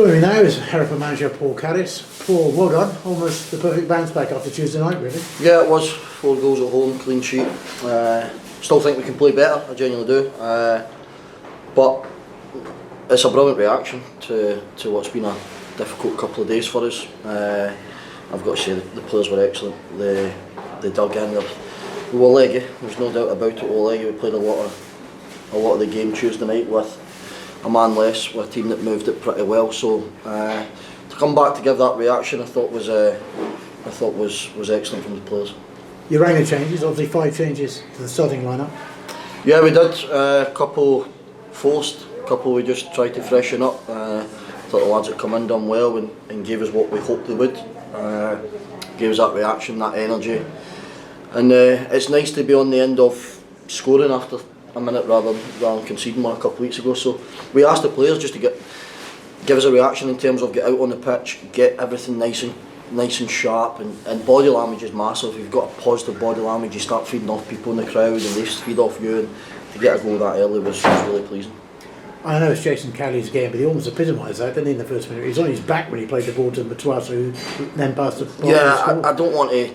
Joining me now is Hereford manager Paul Caddis. Paul, well done. Almost the perfect bounce back after Tuesday night, really. Yeah, it was. 4 goals at home, clean sheet. Still think we can play better, I genuinely do. But it's a brilliant reaction to what's been a difficult couple of days for us. I've got to say the players were excellent. They dug in. We were leggy, there's no doubt about it. We were leggy. We played a lot of the game Tuesday night with a man less, with a team that moved it pretty well. So to come back to give that reaction, I thought was excellent from the players. You rang the changes, obviously 5 changes to the starting lineup. Yeah, we did. A couple forced, a couple we just tried to freshen up. Thought the lads had come in, done well, and gave us what we hoped they would. Gave us that reaction, that energy, and it's nice to be on the end of scoring after a minute rather than conceding one a couple of weeks ago. So we asked the players just to give us a reaction in terms of get out on the pitch, get everything nice and sharp, and body language is massive. If you've got a positive body language, you start feeding off people in the crowd and they feed off you, and to get a goal that early was really pleasing. I know it's Jason Kelly's game, but he almost epitomised that, didn't he, in the first minute? He was on his back when he played the ball to Matuasa, who then passed the ball. Yeah, I don't want to.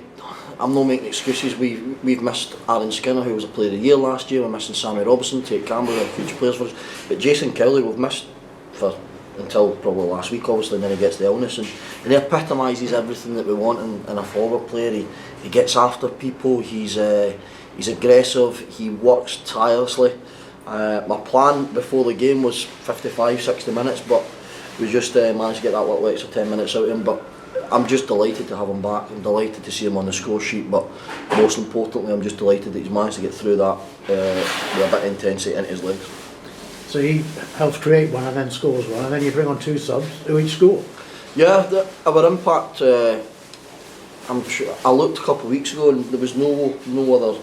I'm not making excuses. We've missed Aaron Skinner, who was a Player of the Year last year. We're missing Sammy Robinson, Tate Campbell, they're huge players for us. But Jason Cowley we've missed until probably last week, obviously, and then he gets the illness, and he epitomises everything that we want in a forward player. He gets after people. He's aggressive. He works tirelessly. My plan before the game was 55-60 minutes, but we just managed to get that little extra 10 minutes out of him. But I'm just delighted to have him back. I'm delighted to see him on the score sheet, but most importantly, I'm just delighted that he's managed to get through that with a bit of intensity into his legs. So he helps create one and then scores one, and then you bring on 2 subs who each score. Yeah, our impact. I'm sure I looked a couple of weeks ago, and there was no other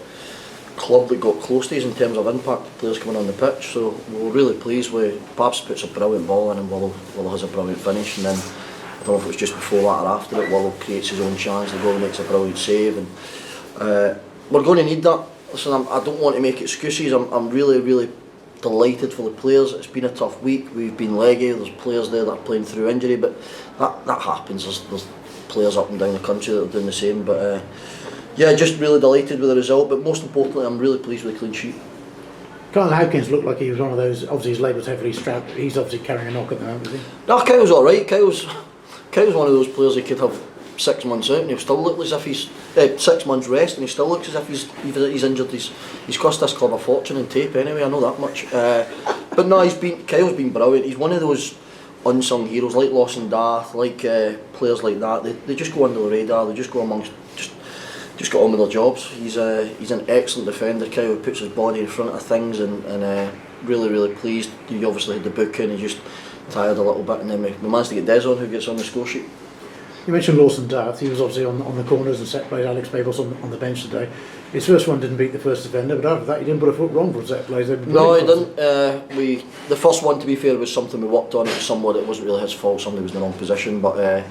club that got close to us in terms of impact, players coming on the pitch. So we were really pleased with. Babs puts a brilliant ball in, and Willow has a brilliant finish, and then I don't know if it was just before that or after it, Willow creates his own chance, the goal makes a brilliant save, and we're going to need that. Listen, I don't want to make excuses. I'm really delighted for the players. It's been a tough week. We've been leggy. There's players there that are playing through injury, but that happens. There's players up and down the country that are doing the same. But yeah, just really delighted with the result. But most importantly, I'm really pleased with the clean sheet. Kyle Howkins looked like he was one of those. Obviously, his leg was heavily strapped. He's obviously carrying a knock at the moment, is he? No, Kyle's all right. Kyle's one of those players who could have 6 months out and he'll still look as if he's 6 months rest, and he still looks as if he's injured. He's cost this club a fortune in tape anyway, I know that much. But no, Kyle's been brilliant. He's one of those unsung heroes like Lawson Darth, like players like that. They just go under the radar. They just go amongst just get on with their jobs. He's an excellent defender. Kyle puts his body in front of things, and really pleased. He obviously had the book in. He just tired a little bit, and then we managed to get Des on, who gets on the score sheet. You mentioned Lawson Darth. He was obviously on the corners and set plays. Alex Babels on the bench today. His first one didn't beat the first defender, but after that he didn't put a foot wrong for set plays. No, he didn't. The first one, to be fair, was something we worked on. It was somewhat. It wasn't really his fault. Somebody was in the wrong position, but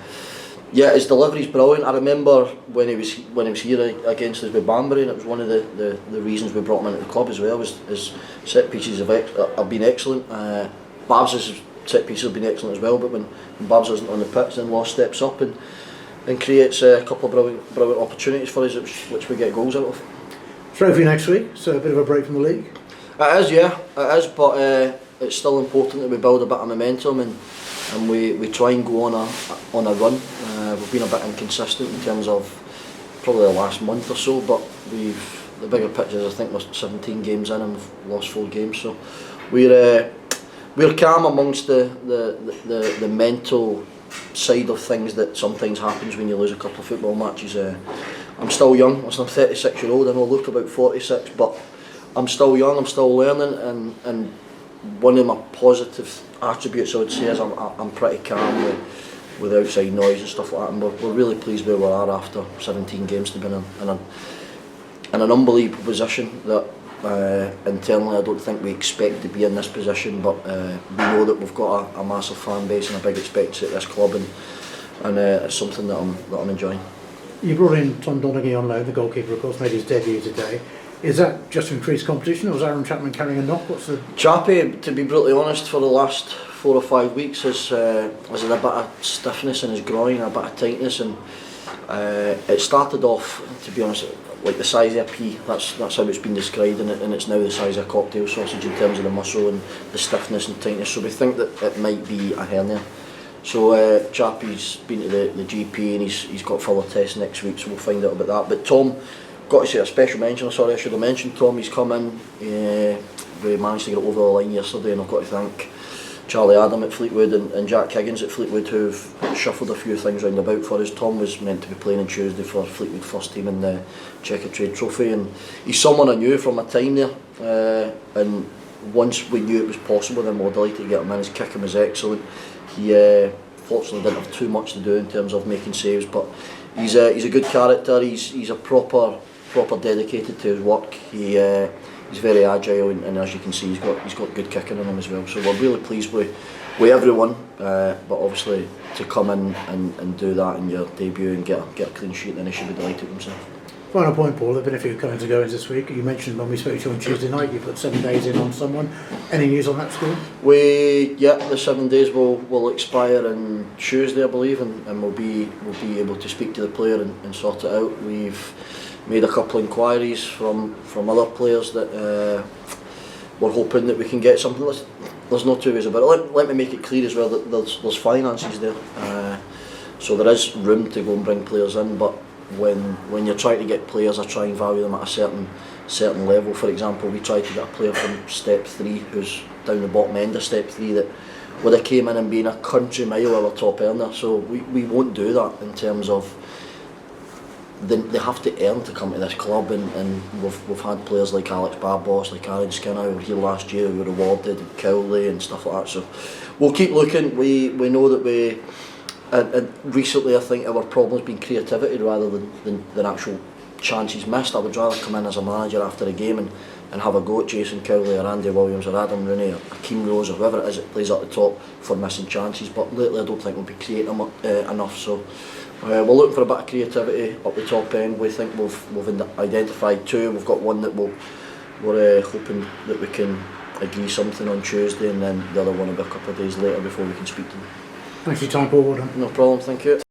yeah, his delivery's brilliant. I remember when he was here against us with Banbury, and it was one of the reasons we brought him into the club as well. His set pieces have been excellent. Babs' set pieces have been excellent as well, but when Babs isn't on the pitch, then Loss steps up and creates a couple of brilliant opportunities for us, which we get goals out of. Trophy next week, so a bit of a break from the league. It is, yeah, it is, but it's still important that we build a bit of momentum and we try and go on a run. We've been a bit inconsistent in terms of probably the last month or so, but the bigger picture is I think we're 17 games in and we've lost 4 games, so we're calm amongst the mental side of things that sometimes happens when you lose a couple of football matches. I'm still young. I'm 36 year old. I know I look about 46, but I'm still young. I'm still learning, and one of my positive attributes I would say is I'm pretty calm with outside noise and stuff like that. And we're really pleased where we are after 17 games to be in an unbelievable position that. Internally I don't think we expect to be in this position, but we know that we've got a massive fan base and a big expectancy at this club, and it's something that I'm enjoying. You brought in Tom Donaghy on loan, the goalkeeper, of course, made his debut today. Is that just to increase competition, or is Aaron Chapman carrying a knock? What's the... Chappie, to be brutally honest, for the last 4 or 5 weeks has had a bit of stiffness in his groin, a bit of tightness, and it started off, to be honest, like the size of a pea. That's how it's been described, and it's now the size of a cocktail sausage in terms of the muscle and the stiffness and tightness. So we think that it might be a hernia. So Chappie's been to the GP and he's got further tests next week, so we'll find out about that. But Tom, got to say a special mention, sorry I should have mentioned Tom, he's come in, we managed to get it over the line yesterday, and I've got to thank Charlie Adam at Fleetwood and Jack Higgins at Fleetwood, who've shuffled a few things round about for us. Tom was meant to be playing on Tuesday for Fleetwood first team in the Checker Trade Trophy, and he's someone I knew from my time there, and once we knew it was possible, then we were delighted to get him in. His kicking was excellent. He fortunately didn't have too much to do in terms of making saves, but he's a good character. He's a proper dedicated to his work. He's very agile, and as you can see, he's got good kicking in him as well. So we're really pleased with everyone, but obviously to come in and do that in your debut and get a clean sheet, then he should be delighted with himself. Final point, Paul, there have been a few comings and goings this week. You mentioned when we spoke to you on Tuesday night, you put 7 days in on someone. Any news on that score? The 7 days will expire on Tuesday, I believe, and we'll be able to speak to the player and sort it out. We've made a couple of inquiries from other players that we're hoping that we can get something. There's no two ways about it. Let me make it clear as well that there's finances there, so there is room to go and bring players in, but when you're trying to get players, I try and value them at a certain level. For example, we tried to get a player from step 3 who's down the bottom end of step 3 that would have came in and been a country mile our top earner, so we won't do that in terms of they have to earn to come to this club, and we've had players like Alex Barbos, like Aaron Skinner, who were here last year, who were rewarded, and Cowley and stuff like that. So we'll keep looking. We know that and recently I think our problem's been creativity rather than actual chances missed. I would rather come in as a manager after a game and have a go at Jason Cowley or Andy Williams or Adam Rooney or Akeem Rose or whoever it is that plays at the top for missing chances, but lately I don't think we'll be creating enough. So we're looking for a bit of creativity up the top end. We think we've identified 2. We've got one that we're hoping that we can agree something on Tuesday, and then the other one will be a couple of days later before we can speak to them. Thanks for your time, Paul. Well done. No problem, thank you.